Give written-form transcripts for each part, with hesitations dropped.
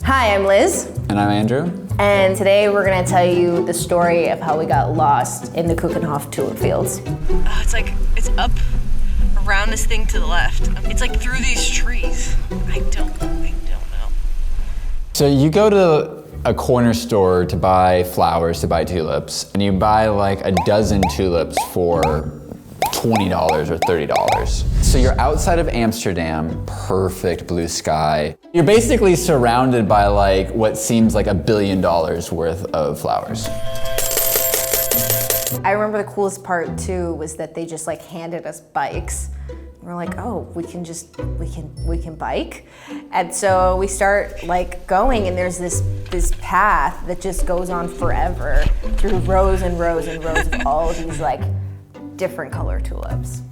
Hi, I'm Liz. And I'm Andrew. And today we're gonna tell you the story of how we got lost in the Keukenhof tulip fields. It's up around this thing to the left. It's like through these trees. I don't know. So you go to a corner store to buy flowers, to buy tulips, and you buy like a dozen tulips for $20 or $30. So you're outside of Amsterdam, perfect blue sky. You're basically surrounded by like what seems like $1 billion worth of flowers. I remember the coolest part too was that they just like handed us bikes. We're like, oh, we can bike. And so we start like going, and there's this path that just goes on forever through rows and rows and rows of all of these like different color tulips.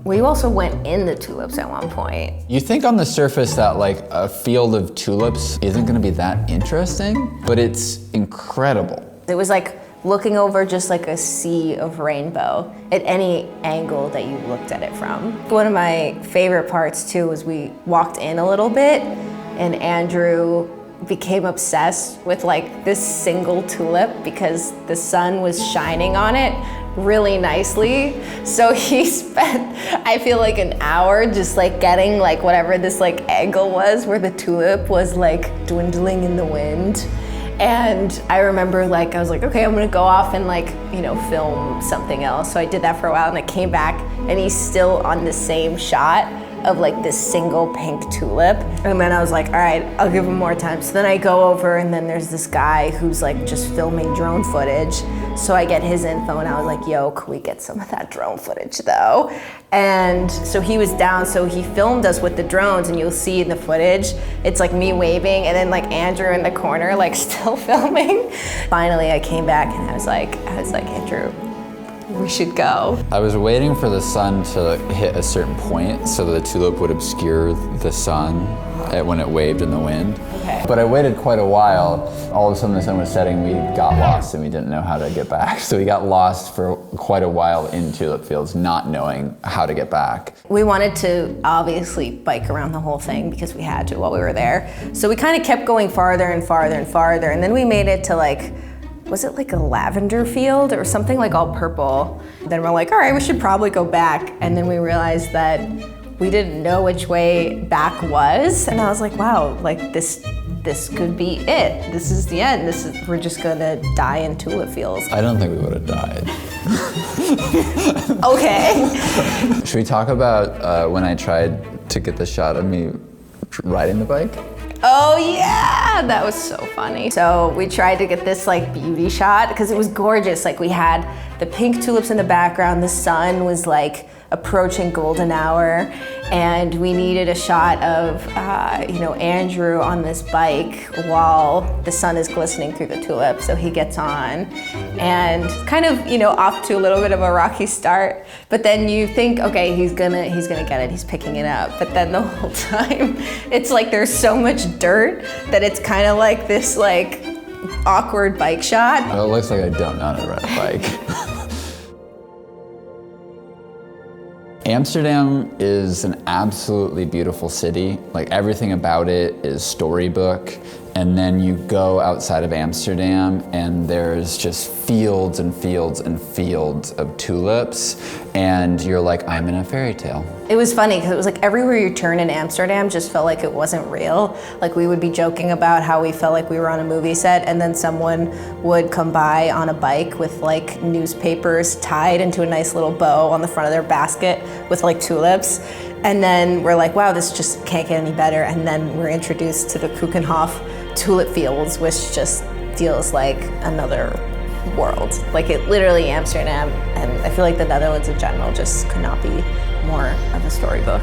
We also went in the tulips at one point. You think on the surface that like a field of tulips isn't gonna be that interesting, but it's incredible. It was like looking over just like a sea of rainbow at any angle that you looked at it from. One of my favorite parts too was we walked in a little bit and Andrew became obsessed with like this single tulip because the sun was shining on it really nicely. So he spent, I feel like, an hour just like getting like whatever this like angle was where the tulip was like dwindling in the wind. And I remember like, I was like, okay, I'm gonna go off and like, you know, film something else. So I did that for a while and I came back and he's still on the same shot of like this single pink tulip. And then I was like, all right, I'll give him more time. So then I go over and then there's this guy who's like just filming drone footage. So I get his info and I was like, yo, can we get some of that drone footage though? And so he was down, so he filmed us with the drones and you'll see in the footage, it's like me waving and then like Andrew in the corner, like still filming. Finally, I came back and I was like, Andrew, we should go. I was waiting for the sun to hit a certain point so the tulip would obscure the sun when it waved in the wind. Okay. But I waited quite a while. All of a sudden the sun was setting, we got lost and we didn't know how to get back. So we got lost for quite a while in tulip fields, not knowing how to get back. We wanted to obviously bike around the whole thing because we had to while we were there. So we kind of kept going farther and farther and farther, and then we made it to like, was it like a lavender field or something like all purple? Then we're like, all right, we should probably go back. And then we realized that we didn't know which way back was. And I was like, wow, like this could be it. This is the end. We're just gonna die in tulip fields. I don't think we would have died. Okay. Should we talk about when I tried to get the shot of me riding the bike? Oh yeah, that was so funny. So we tried to get this like beauty shot because it was gorgeous. Like we had the pink tulips in the background, the sun was like approaching golden hour, and we needed a shot of Andrew on this bike while the sun is glistening through the tulips. So he gets on and kind of, off to a little bit of a rocky start, but then you think, okay, he's gonna get it, he's picking it up. But then the whole time, it's like there's so much dirt that it's kind of like this like awkward bike shot. It looks like I don't know how to ride a bike. Amsterdam is an absolutely beautiful city. Like everything about it is storybook. And then you go outside of Amsterdam and there's just fields and fields and fields of tulips. And you're like, I'm in a fairy tale. It was funny because it was like everywhere you turn in Amsterdam just felt like it wasn't real. Like we would be joking about how we felt like we were on a movie set, and then someone would come by on a bike with like newspapers tied into a nice little bow on the front of their basket with like tulips. And then we're like, wow, this just can't get any better. And then we're introduced to the Keukenhof tulip fields, which just feels like another world. Like it literally Amsterdam, and I feel like the Netherlands in general just could not be more of a storybook.